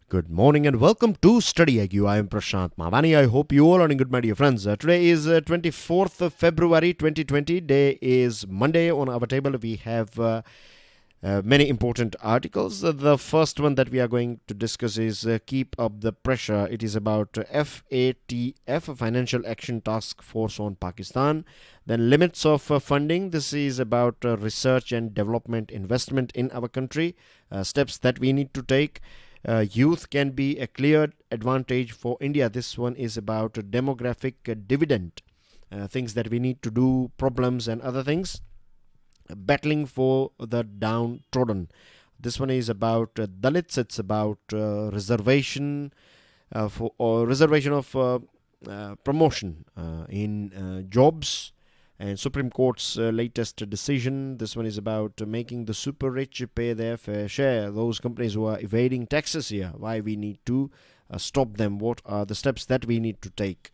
Good morning and welcome to StudyIQ. I am Prashant Mavani. I hope you all are doing good, my dear friends. Today is 24th of February 2020. Day is Monday. On our table, we have many important articles. The first one that we are going to discuss is Keep Up the Pressure. It is about FATF, Financial Action Task Force on Pakistan. Then Limits of Funding. This is about research and development investment in our country. Steps that we need to take. Youth can be a clear advantage for India. This one is about demographic dividend, things that we need to do, problems and other things. Battling for the downtrodden. This one is about Dalits. It's about reservation reservation of promotion in jobs. And Supreme Court's latest decision. This one is about making the super rich pay their fair share. Those companies who are evading taxes here, why we need to stop them. What are the steps that we need to take?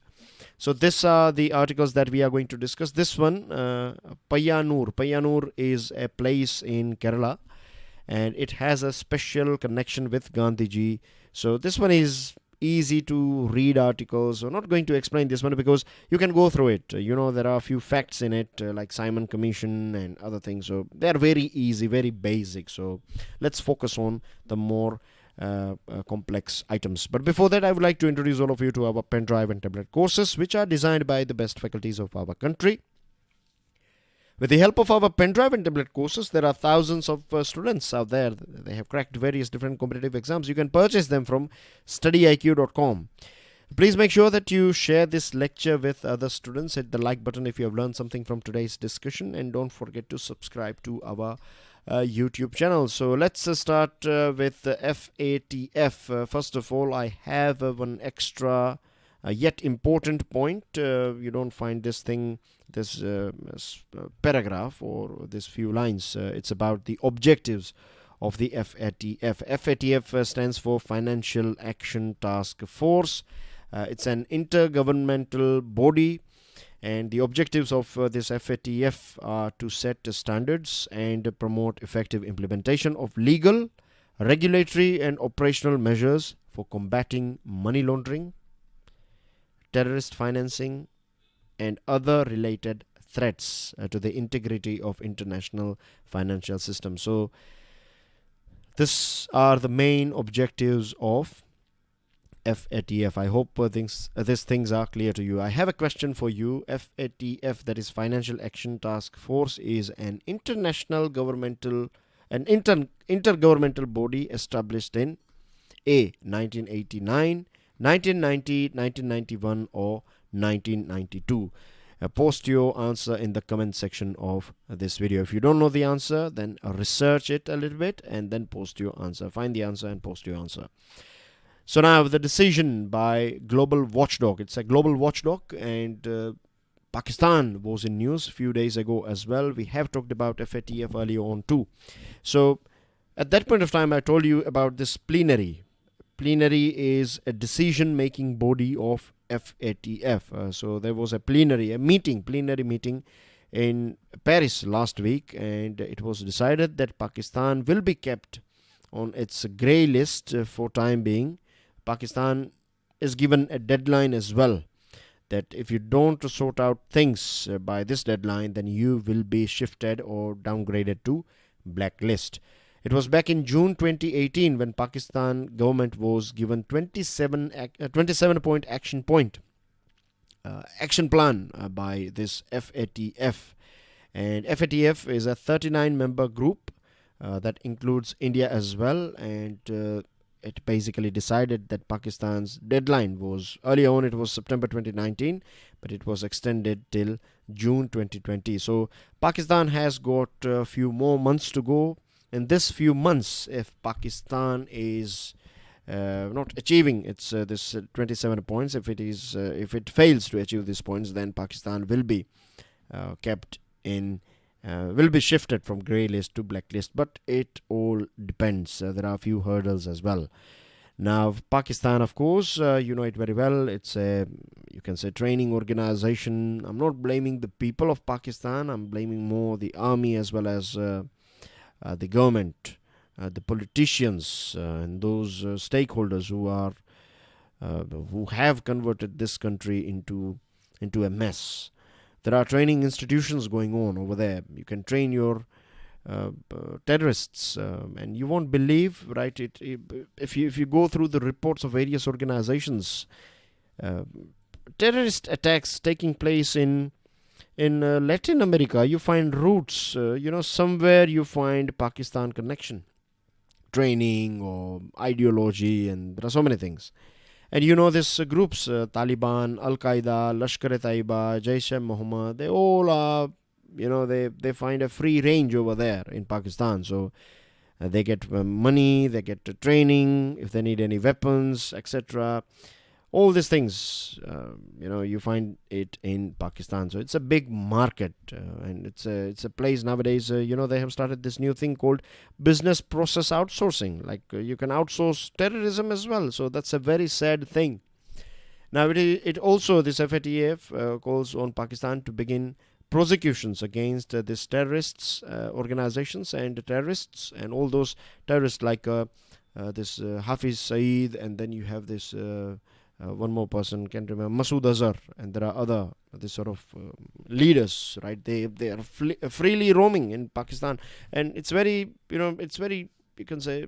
So these are the articles that we are going to discuss. This one, Payyanur. Payyanur is a place in Kerala, and it has a special connection with Gandhiji. So this one is easy to read articles. I'm not going to explain this one because you can go through it. There are a few facts in it, like Simon Commission and other things. So they are very easy, very basic. So let's focus on the more complex items. But before that, I would like to introduce all of you to our pen drive and tablet courses, which are designed by the best faculties of our country. With the help of our pen drive and tablet courses, there are thousands of students out there. They have cracked various different competitive exams. You can purchase them from StudyIQ.com. Please make sure that you share this lecture with other students. Hit the like button if you have learned something from today's discussion, and don't forget to subscribe to our YouTube channel. So let's start with the FATF. First of all, I have one extra yet important point. You don't find this paragraph or this few lines. It's about the objectives of the FATF. FATF stands for Financial Action Task Force. It's an intergovernmental body, and the objectives of this FATF are to set standards and promote effective implementation of legal, regulatory and operational measures for combating money laundering, terrorist financing and other related threats to the integrity of international financial system. So these are the main objectives of FATF. I hope these things are clear to you. I have a question for you. FATF, that is Financial Action Task Force, is an intergovernmental body established in A. 1989, 1990, 1991 or 1992. Post your answer in the comment section of this video. If you don't know the answer, then research it a little bit and then post your answer. Find the answer and post your answer. So now the decision by Global Watchdog. It's a global watchdog, and Pakistan was in news a few days ago as well. We have talked about FATF earlier on too. So at that point of time, I told you about this plenary. Plenary is a decision-making body of FATF. So there was a plenary meeting in Paris last week, and it was decided that Pakistan will be kept on its grey list for time being. Pakistan is given a deadline as well, that if you don't sort out things by this deadline, then you will be shifted or downgraded to blacklist. It was back in June 2018 when Pakistan government was given 27-point action plan by this FATF. And FATF is a 39-member group that includes India as well, and it basically decided that Pakistan's deadline was, earlier on it was September 2019, but it was extended till June 2020. So Pakistan has got a few more months to go. In this few months, if Pakistan is not achieving its this 27 points, if it fails to achieve these points, then Pakistan will be kept in will be shifted from grey list to blacklist. But it all depends. There are a few hurdles as well. Now Pakistan, of course, you know it very well. It's a, you can say, training organization. I'm not blaming the people of Pakistan. I'm blaming more the army as well as the government the politicians and those stakeholders who have converted this country into a mess. There are training institutions going on over there. You can train your terrorists, and you won't believe, right? If you go through the reports of various organizations, terrorist attacks taking place in Latin America, you find roots. Somewhere you find Pakistan connection, training or ideology, and there are so many things. And these groups, Taliban, Al Qaeda, Lashkar-e-Taiba, Jaish-e-Mohammed, they all are, they find a free range over there in Pakistan. So they get money, they get training, if they need any weapons, etc. All these things, you find it in Pakistan. So it's a big market, and it's a place nowadays. They have started this new thing called business process outsourcing. Like you can outsource terrorism as well. So that's a very sad thing. Now it also, this FATF calls on Pakistan to begin prosecutions against these terrorists, organizations and terrorists, and all those terrorists like this Hafiz Saeed, and then you have this. One more person, can't remember, Masood Azhar, and there are other this sort of leaders, right? They are freely roaming in Pakistan, and it's very you can say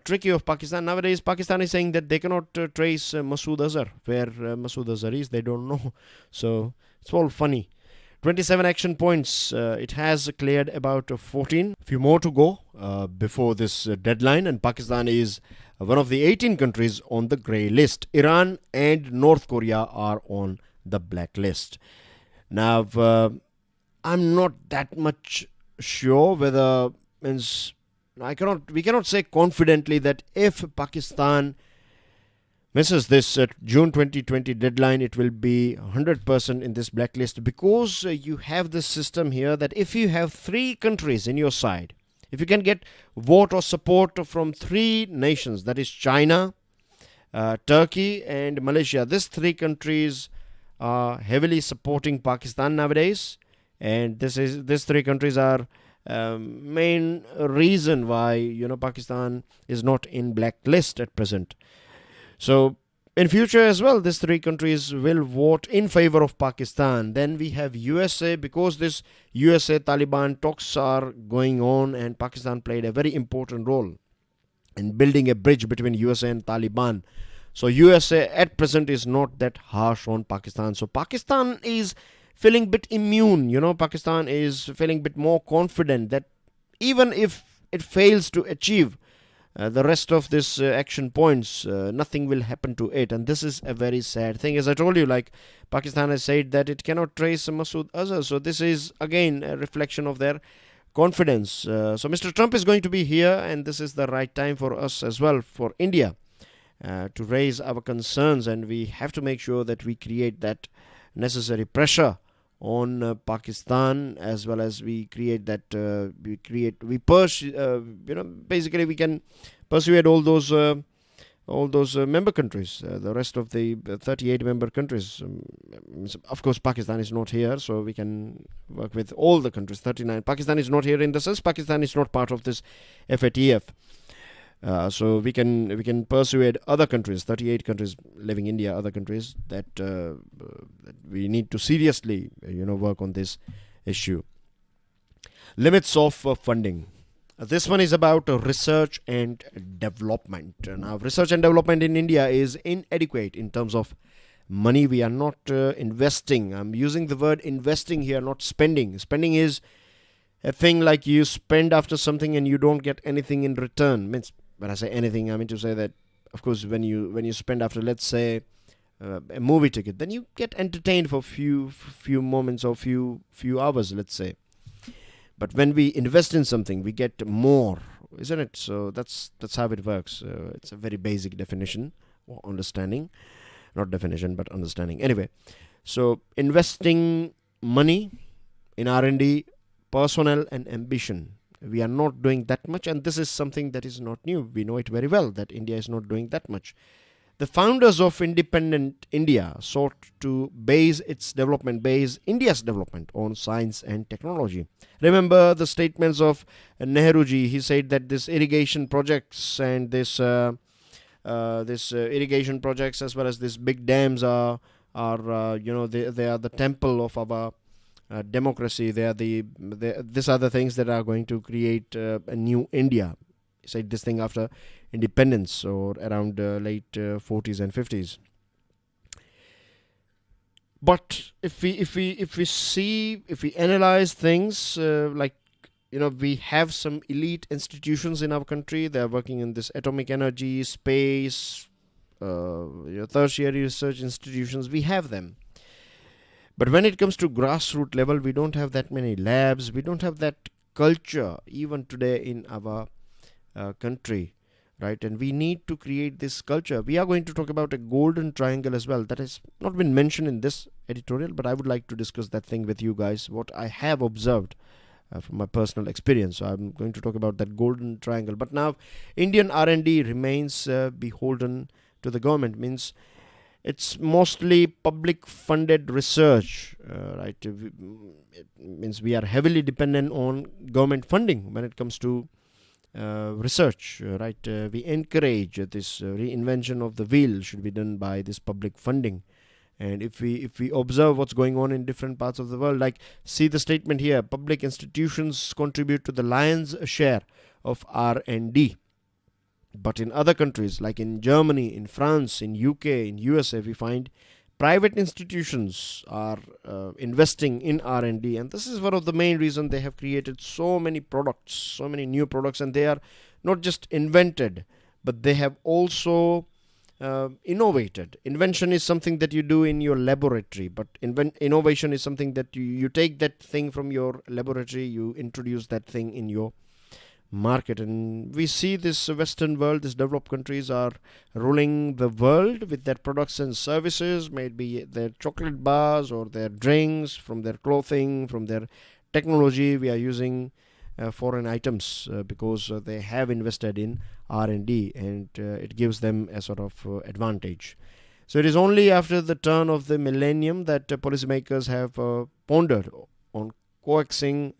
tricky of Pakistan nowadays. Pakistan is saying that they cannot trace Masood Azhar, where Masood Azhar is. They don't know, so it's all funny. 27 action points. It has cleared about 14. A few more to go before this deadline, and Pakistan is one of the 18 countries on the grey list. Iran and North Korea are on the black list. Now, I'm not that much sure whether we cannot say confidently that if Pakistan misses this June 2020 deadline, it will be 100% in this blacklist, because you have this system here that if you have 3 countries in your side, if you can get vote or support from 3 nations, that is China, Turkey and Malaysia, these 3 countries are heavily supporting Pakistan nowadays, and these 3 countries are main reason why Pakistan is not in blacklist at present. So in future as well, these 3 countries will vote in favor of Pakistan. Then we have USA, because this USA-Taliban talks are going on, and Pakistan played a very important role in building a bridge between USA and Taliban. So USA at present is not that harsh on Pakistan. So Pakistan is feeling a bit immune. Pakistan is feeling a bit more confident that even if it fails to achieve the rest of this action points, nothing will happen to it, and this is a very sad thing. As I told you, like Pakistan has said that it cannot trace Masood Azhar, so this is again a reflection of their confidence. So Mr. Trump is going to be here, and this is the right time for us as well, for India, to raise our concerns, and we have to make sure that we create that necessary pressure on Pakistan, as well as we create that basically we can persuade all those member countries, the rest of the 38 member countries. Of course, Pakistan is not here, so we can work with all the countries, 39. Pakistan is not here in the sense Pakistan is not part of this FATF. So we can persuade other countries, 38 countries living India, other countries, that we need to seriously work on this issue. Limits of funding. This one is about research and development. Now, research and development in India is inadequate in terms of money. We are not investing. I'm using the word investing here, not spending. Spending is a thing like you spend after something and you don't get anything in return. Means when I say anything, I mean to say that, of course, when you spend after, let's say, a movie ticket, then you get entertained for few moments or few hours, let's say. But when we invest in something, we get more, isn't it? So that's how it works. It's a very basic definition or understanding, not definition, but understanding. Anyway, so investing money in R&D, personnel and ambition. We are not doing that much, and this is something that is not new. We know it very well that India is not doing that much. The founders of independent India sought to base India's development on science and technology. Remember the statements of Nehruji. He said that this irrigation projects and this irrigation projects as well as these big dams are they are the temple of our democracy. These are the things that are going to create a new India. He said this thing after independence or around late 40s and 50s. But if we analyze things we have some elite institutions in our country. They are working in this atomic energy, space, tertiary research institutions. We have them. But when it comes to grassroots level, we don't have that many labs. We don't have that culture even today in our country, right? And we need to create this culture. We are going to talk about a golden triangle as well. That has not been mentioned in this editorial, but I would like to discuss that thing with you guys, what I have observed from my personal experience. So I'm going to talk about that golden triangle. But now Indian R&D remains beholden to the government. Means it's mostly public funded research, right? It means we are heavily dependent on government funding when it comes to research, right? We encourage this reinvention of the wheel should be done by this public funding. And if we observe what's going on in different parts of the world, like see the statement here, public institutions contribute to the lion's share of R&D. But in other countries like in Germany, in France, in UK, in USA, we find private institutions are investing in R&D, and this is one of the main reasons they have created so many products, so many new products, and they are not just invented, but they have also innovated. Invention is something that you do in your laboratory, but innovation is something that you take that thing from your laboratory, you introduce that thing in your market. And we see this Western world, these developed countries are ruling the world with their products and services, maybe their chocolate bars or their drinks, from their clothing, from their technology. We are using foreign items because they have invested in R&D, and it gives them a sort of advantage. So it is only after the turn of the millennium that policymakers have pondered on coaxing,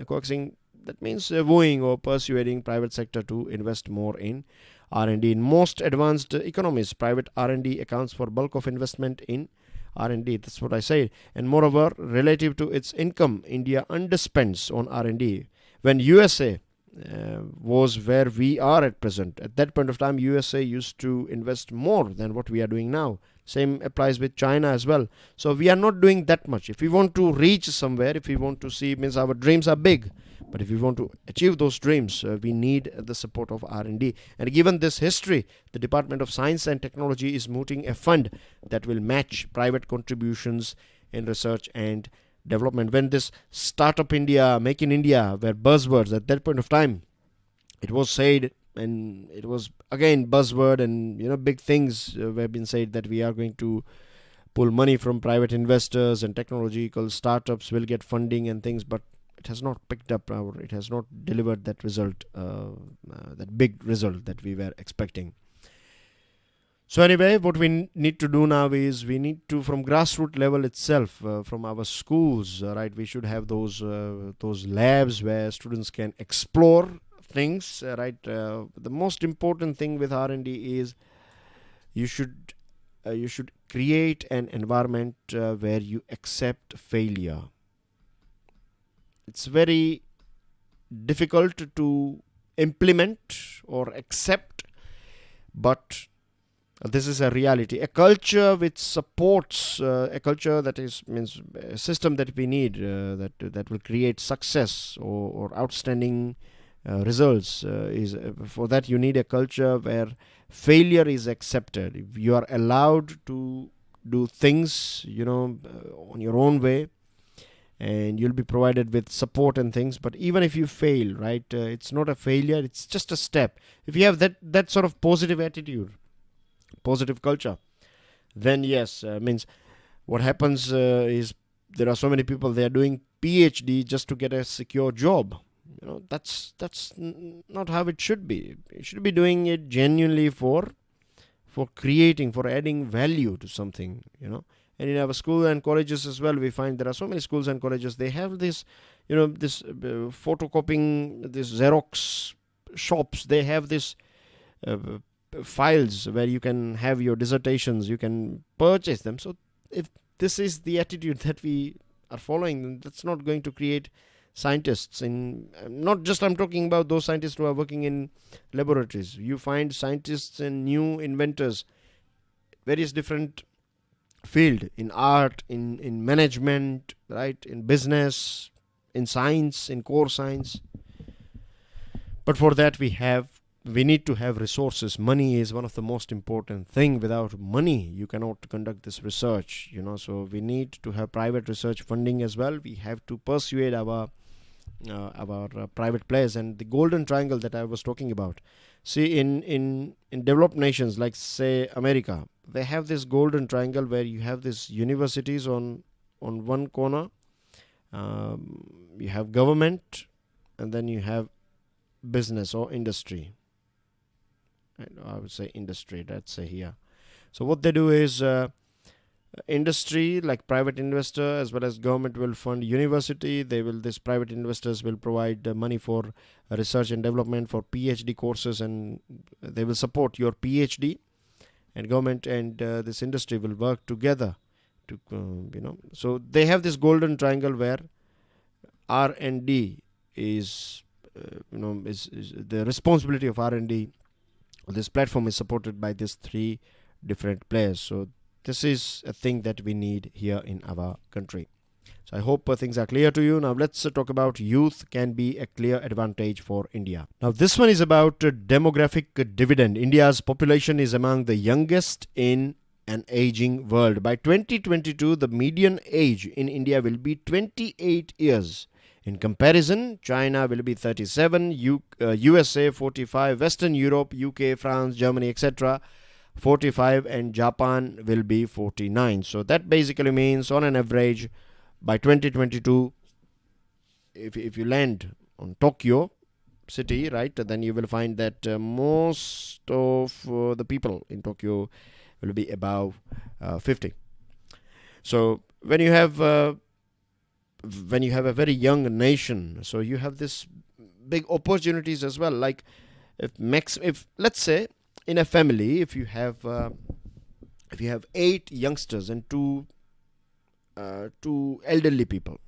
that means wooing or persuading private sector to invest more in R&D. In most advanced economies, private R&D accounts for bulk of investment in R&D. That's what I say. And moreover, relative to its income, India underspends on R&D. When USA was where we are at present, at that point of time, USA used to invest more than what we are doing now. Same applies with China as well. So we are not doing that much. If we want to reach somewhere, if we want to see, means our dreams are big. But if we want to achieve those dreams, we need the support of R&D. And given this history, the Department of Science and Technology is mooting a fund that will match private contributions in research and development. When this Startup India, Make in India were buzzwords at that point of time, it was said, and it was again buzzword, and big things were being said that we are going to pull money from private investors and technological startups will get funding and things, but it has not picked up, or it has not delivered that result, that big result that we were expecting. So anyway, what we need to do now is we need to, from grassroots level itself, from our schools, right, we should have those labs where students can explore things, right. The most important thing with R&D is you should create an environment where you accept failure. It's very difficult to implement or accept, but this is a reality. A culture which supports, a culture that means a system that we need, that will create success or outstanding results. Is for that you need a culture where failure is accepted. You are allowed to do things, on your own way, and you'll be provided with support and things. But even if you fail, right, it's not a failure, it's just a step. If you have that sort of positive attitude, positive culture, then yes, means what happens is there are so many people, they are doing PhD just to get a secure job. That's not how it should be. You should be doing it genuinely for for creating, for adding value to something, And in our school and colleges as well, we find there are so many schools and colleges, they have this, this photocopying, this Xerox shops, they have this uh, files where you can have your dissertations, you can purchase them. So if this is the attitude that we are following, then that's not going to create scientists. In not just I'm talking about those scientists who are working in laboratories. You find scientists and new inventors, various different field, in art, in management, right, in business, in science, in core science. But for that we need to have resources. Money is one of the most important thing. Without money you cannot conduct this research, so we need to have private research funding as well. We have to persuade our private players. And the golden triangle that I was talking about, see, in developed nations like, say, America, they have this golden triangle where you have these universities on one corner, you have government, and then you have business or industry. I would say industry, let's say here. So what they do is industry, like private investor as well as government, will fund university. These private investors will provide money for research and development, for PhD courses, and they will support your PhD. And government and this industry will work together to so they have this golden triangle where R&D is the responsibility of R&D. This platform is supported by these three different players. So this is a thing that we need here in our country. So I hope things are clear to you. Now let's talk about youth can be a clear advantage for India. Now this one is about demographic dividend. India's population is among the youngest in an aging world. By 2022, the median age in India will be 28 years. In comparison, China will be 37, USA 45, Western Europe, UK, France, Germany, etc. 45, and Japan will be 49. So that basically means, on an average, by 2022, if you land on Tokyo city, right, then you will find that most of the people in Tokyo will be above 50. So when you have a very young nation, so you have this big opportunities as well. Like if let's say in a family, if you have 8 youngsters and two elderly people,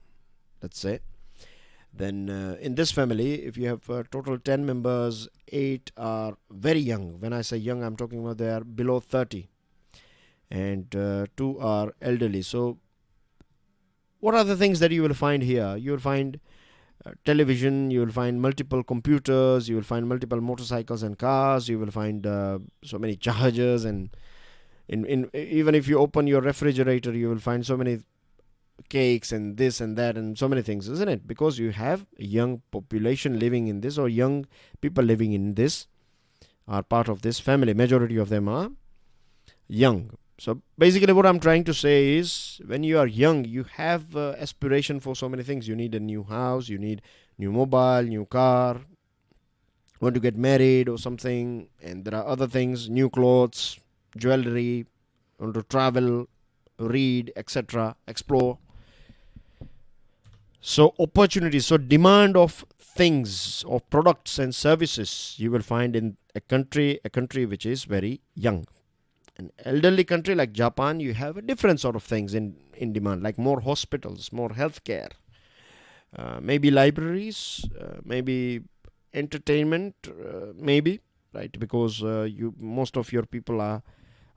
let's say, then in this family, if you have total 10 members, 8 are very young. When I say young, I'm talking about they are below 30, and 2 are elderly. So what are the things that you will find here? You will find television, you will find multiple computers, you will find multiple motorcycles and cars, you will find so many chargers, and even if you open your refrigerator, you will find so many cakes and this and that and so many things, isn't it? Because you have a young population living in this, or young people living in this are part of this family. Majority of them are young. So basically what I'm trying to say is, when you are young, you have aspiration for so many things. You need a new house, you need new mobile, new car, want to get married or something, and there are other things, new clothes, jewelry, want to travel, read, etc., explore. So opportunities, so demand of things, of products and services, you will find in a country which is very young. An elderly country like Japan, you have a different sort of things in demand, like more hospitals, more healthcare, maybe libraries, maybe entertainment, maybe, right? Because most of your people are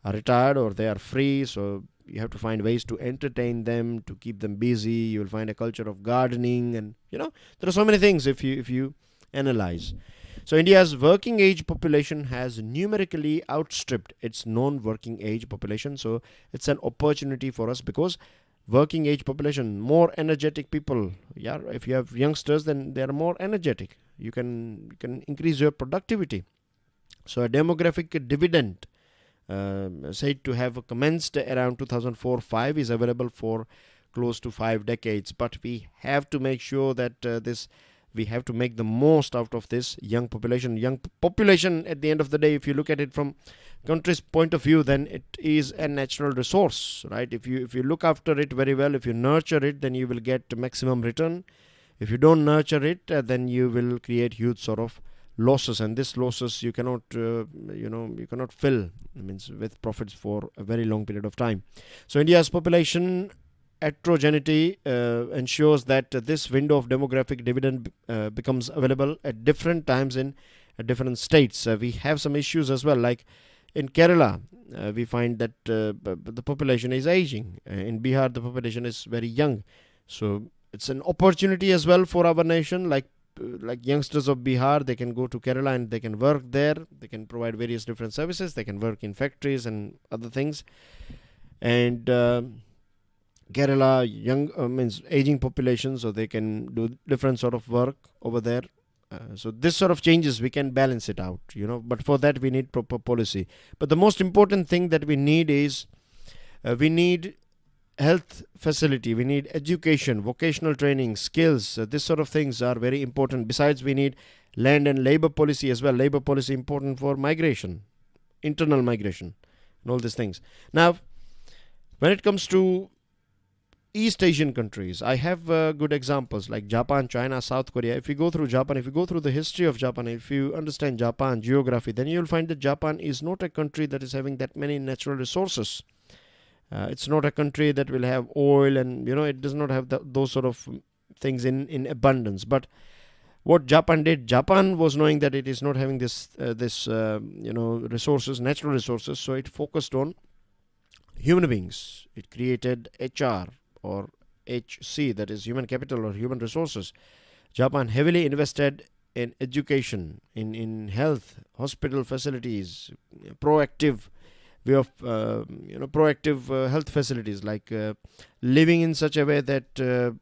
retired or they are free, so you have to find ways to entertain them, to keep them busy. You will find a culture of gardening, and there are so many things if you analyze. So India's working age population has numerically outstripped its non-working age population. So it's an opportunity for us, because working age population, more energetic people. Yeah, if you have youngsters, then they are more energetic. You can increase your productivity. So a demographic dividend, said to have commenced around 2004-5, is available for close to 5 decades. But we have to make sure that this We have to make the most out of this young population. Young population, at the end of the day, if you look at it from country's point of view, then it is a natural resource, right? If you look after it very well, if you nurture it, then you will get maximum return. If you don't nurture it, then you will create huge sort of losses, and this losses you cannot you cannot fill, means, with profits for a very long period of time. So India's population heterogeneity ensures that this window of demographic dividend becomes available at different times in different states. We have some issues as well, like in Kerala, we find that the population is aging. In Bihar, the population is very young. So it's an opportunity as well for our nation, like youngsters of Bihar, they can go to Kerala and they can work there. They can provide various different services. They can work in factories and other things. And Kerala, young means aging population, so they can do different sort of work over there. So this sort of changes, we can balance it out, but for that we need proper policy. But the most important thing that we need is we need health facility, we need education, vocational training, skills. This sort of things are very important. Besides, we need land and labor policy as well. Labor policy important for migration, internal migration, and all these things. Now, when it comes to East Asian countries, I have good examples like Japan, China, South Korea. If you go through Japan, if you go through the history of Japan, if you understand Japan geography, then you'll find that Japan is not a country that is having that many natural resources. It's not a country that will have oil, and it does not have those sort of things in abundance. But what Japan did, Japan was knowing that it is not having this resources, natural resources, so it focused on human beings. It created HR or HC, that is human capital or human resources. Japan heavily invested in education, in health, hospital facilities, proactive way of proactive health facilities, like living in such a way that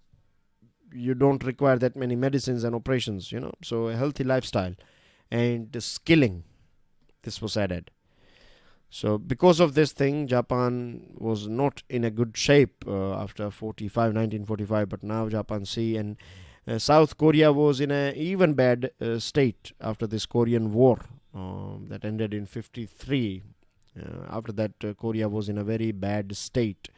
you don't require that many medicines and operations, so a healthy lifestyle, and skilling, this was added. So because of this thing, Japan was not in a good shape after 1945, but now Japan see, and South Korea was in an even bad state after this Korean War that ended in 1953. After that, Korea was in a very bad state.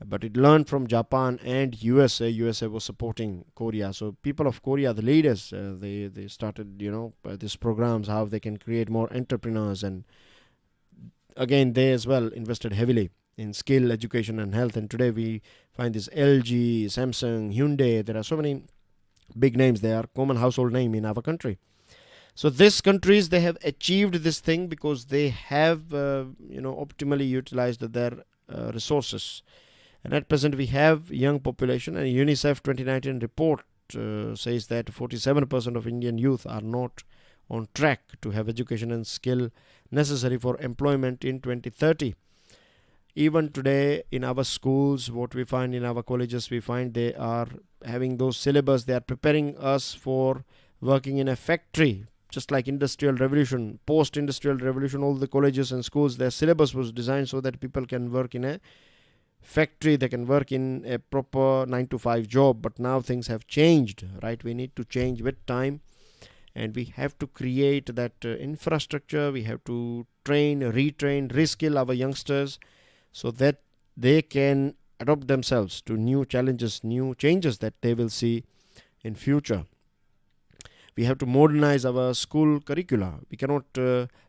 But it learned from Japan and USA. USA was supporting Korea. So people of Korea, the leaders, they started, these programs, how they can create more entrepreneurs. And again, they as well invested heavily in skill, education and health. And today we find this LG, Samsung, Hyundai. There are so many big names. They are common household name in our country. So these countries, they have achieved this thing because they have, optimally utilized their resources. And at present, we have young population. And UNICEF 2019 report says that 47% of Indian youth are not on track to have education and skill necessary for employment in 2030. Even today, in our schools, what we find in our colleges, we find they are having those syllabus. They are preparing us for working in a factory. Just like industrial revolution, post-industrial revolution, all the colleges and schools, their syllabus was designed so that people can work in a factory, they can work in a proper 9-to-5 job. But now things have changed, right? We need to change with time, and we have to create that infrastructure. We have to train, retrain, reskill our youngsters so that they can adapt themselves to new challenges, new changes that they will see in future. We have to modernize our school curricula. We cannot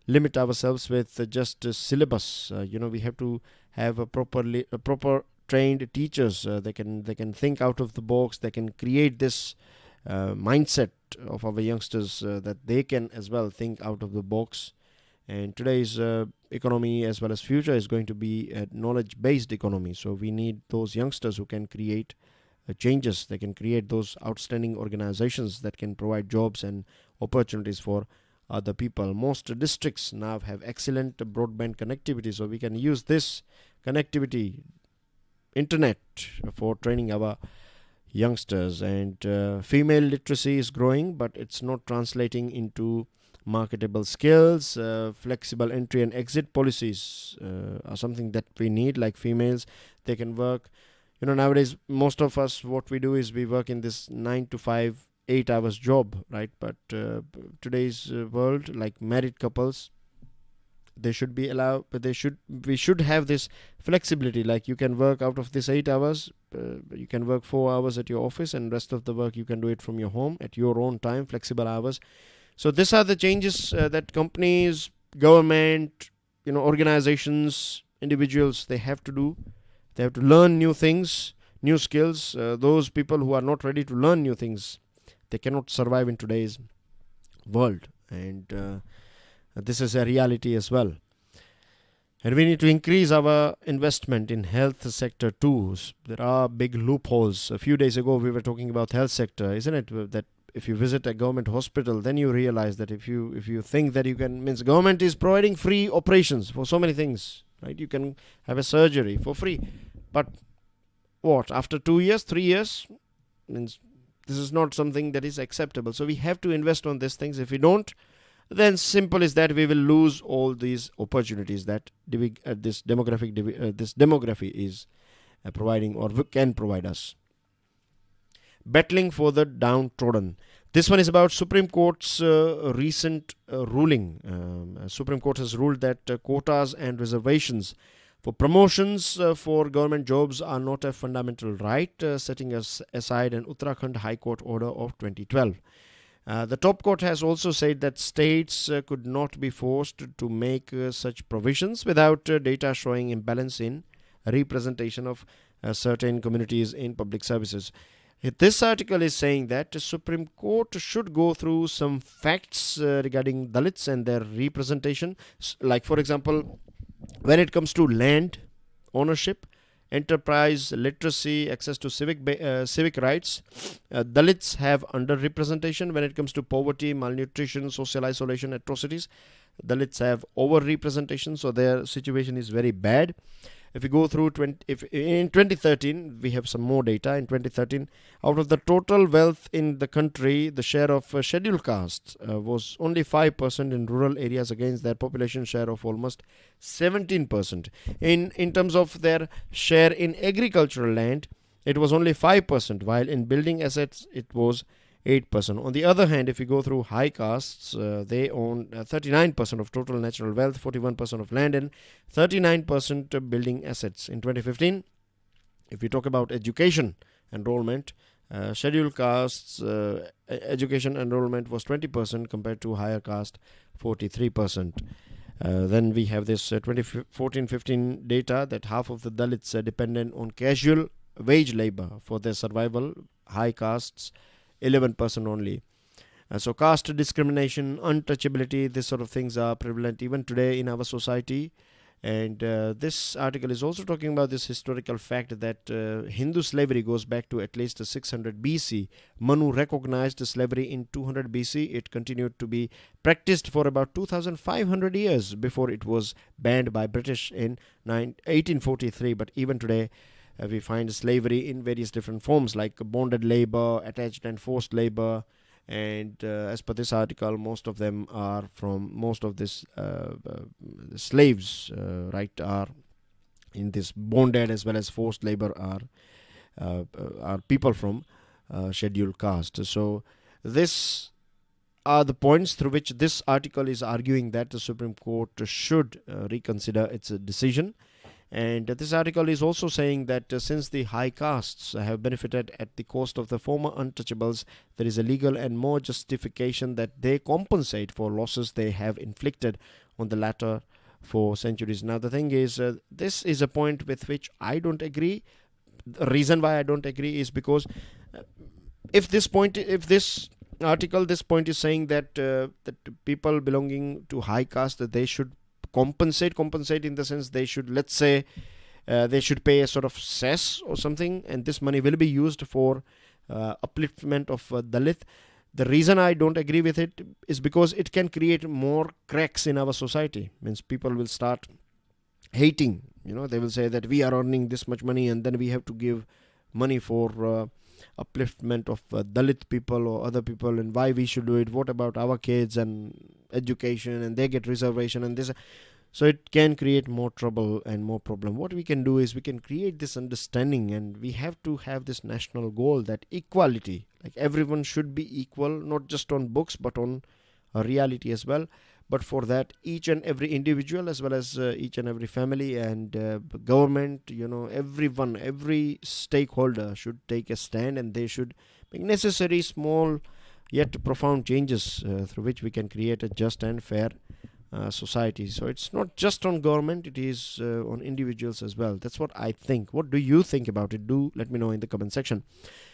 limit ourselves with just syllabus. We have to have a proper trained teachers. They can think out of the box. They can create this mindset of our youngsters that they can as well think out of the box. And today's economy as well as future is going to be a knowledge-based economy. So we need those youngsters who can create changes. They can create those outstanding organizations that can provide jobs and opportunities for other people. Most districts now have excellent broadband connectivity, so we can use this connectivity, internet, for training our youngsters. And female literacy is growing, but it's not translating into marketable skills. Flexible entry and exit policies are something that we need. Like females, they can work. Nowadays, most of us, what we do is we work in this 9-to-5 8 hours job, right? But today's world, like married couples, they should be allowed, but we should have this flexibility, like you can work out of this 8 hours, you can work 4 hours at your office, and rest of the work you can do it from your home at your own time, flexible hours. So these are the changes that companies, government, organizations, individuals, they have to do. They have to learn new things, new skills. Those people who are not ready to learn new things, they cannot survive in today's world. And this is a reality as well. And we need to increase our investment in health sector too. There are big loopholes. A few days ago we were talking about health sector, isn't it? That if you visit a government hospital, then you realize that if you think that you can, means government is providing free operations for so many things, right? You can have a surgery for free. But what, after 2 years, 3 years, means this is not something that is acceptable. So we have to invest on these things. If we don't, then simple is that we will lose all these opportunities that this demography is providing or can provide us. Battling for the downtrodden. This one is about Supreme Court's recent ruling. Supreme Court has ruled that quotas and reservations for promotions for government jobs are not a fundamental right, setting aside an Uttarakhand High Court order of 2012. The top court has also said that states could not be forced to make such provisions without data showing imbalance in representation of certain communities in public services. This article is saying that the Supreme Court should go through some facts regarding Dalits and their representation. Like, for example, when it comes to land ownership, enterprise, literacy, access to civic rights, Dalits have underrepresentation. When it comes to poverty, malnutrition, social isolation, atrocities, Dalits have overrepresentation, so their situation is very bad. If we go through in 2013, we have some more data. In 2013, out of the total wealth in the country, the share of scheduled castes was only 5% in rural areas against their population share of almost 17%. In terms of their share in agricultural land, it was only 5%, while in building assets, it was 8%. On the other hand, if we go through high castes, they own 39% of total natural wealth, 41% of land, and 39% of building assets. In 2015, if we talk about education enrollment, scheduled castes education enrollment was 20% compared to higher caste 43%. Then we have this 2014-15 data that half of the Dalits are dependent on casual wage labor for their survival. High castes 11% only. So caste discrimination, untouchability, this sort of things are prevalent even today in our society. And this article is also talking about this historical fact that Hindu slavery goes back to at least 600 BC. Manu recognized slavery in 200 BC. It continued to be practiced for about 2,500 years before it was banned by British in 1843. But even today, we find slavery in various different forms like bonded labor, attached and forced labor, and as per this article, most of them are from slaves, right, are in this bonded as well as forced labor are people from scheduled caste. So this are the points through which this article is arguing that the Supreme Court should reconsider its decision. And this article is also saying that since the high castes have benefited at the cost of the former untouchables, there is a legal and more justification that they compensate for losses they have inflicted on the latter for centuries. Now, the thing is, this is a point with which I don't agree. The reason why I don't agree is because if this point is saying that that people belonging to high caste, that they should compensate in the sense they should, let's say, they should pay a sort of cess or something, and this money will be used for upliftment of Dalit. The reason I don't agree with it is because it can create more cracks in our society. Means people will start hating. They will say that we are earning this much money and then we have to give money for upliftment of Dalit people or other people, and why we should do it. What about our kids and education, and they get reservation and this. So it can create more trouble and more problem. What we can do is we can create this understanding, and we have to have this national goal that equality, like everyone should be equal, not just on books but on reality as well. But for that, each and every individual, as well as each and every family and government, everyone, every stakeholder should take a stand, and they should make necessary small yet profound changes through which we can create a just and fair society. So it's not just on government, it is on individuals as well. That's what I think. What do you think about it? Do let me know in the comment section.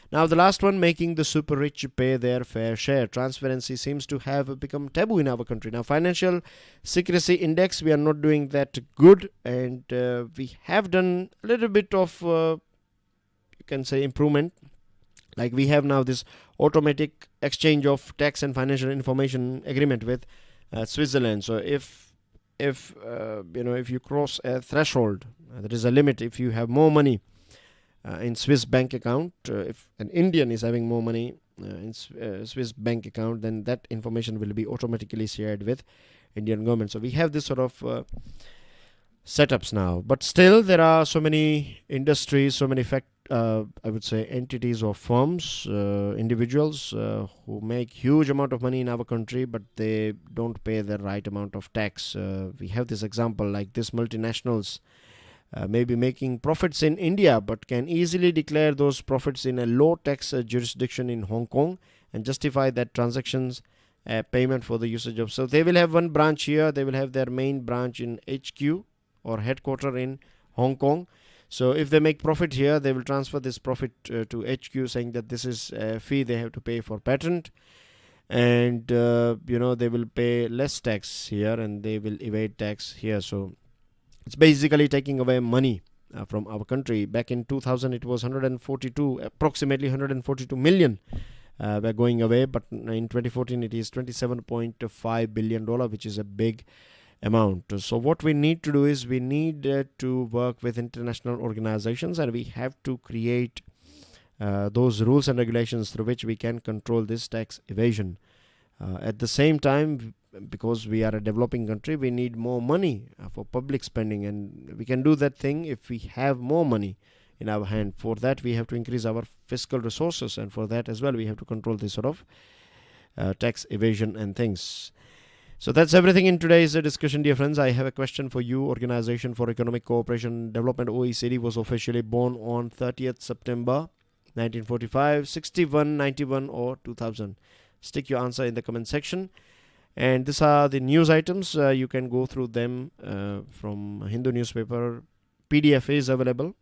Now, the last one, making the super rich pay their fair share. Transparency seems to have become taboo in our country. Now, financial secrecy index, we are not doing that good, and we have done a little bit of, you can say, improvement. Like we have now this automatic exchange of tax and financial information agreement with Switzerland. So if you cross a threshold, there is a limit. If you have more money in Swiss bank account, if an Indian is having more money in Swiss bank account, then that information will be automatically shared with Indian government. So we have this sort of setups now, but still there are so many industries, so many I would say entities or firms, individuals who make huge amount of money in our country, but they don't pay the right amount of tax. We have this example, like this multinationals may be making profits in India, but can easily declare those profits in a low tax jurisdiction in Hong Kong and justify that transactions payment for the usage of. So they will have one branch here, they will have their main branch in HQ or headquarter in Hong Kong. So if they make profit here, they will transfer this profit to HQ, saying that this is a fee they have to pay for patent, and they will pay less tax here and they will evade tax here. So it's basically taking away money from our country. Back in 2000, it was approximately 142 million were going away, but in 2014 it is $27.5 billion, which is a big amount. So what we need to do is we need to work with international organizations, and we have to create those rules and regulations through which we can control this tax evasion. At the same time, because we are a developing country, we need more money for public spending, and we can do that thing if we have more money in our hand. For that, we have to increase our fiscal resources, and for that as well, we have to control this sort of tax evasion and things. So that's everything in today's discussion, dear friends. I have a question for you. Organization for Economic Cooperation and Development, OECD, was officially born on 30th September 1945, 61, 91 or 2000. Stick your answer in the comment section. And these are the news items. You can go through them from Hindu newspaper. PDF is available.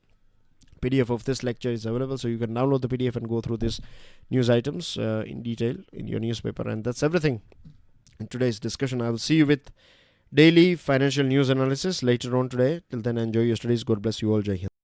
PDF of this lecture is available, so you can download the PDF and go through these news items in detail in your newspaper. And that's everything in today's discussion. I will see you with daily financial news analysis later on today. Till then, enjoy your studies. God bless you all. Jai Hind.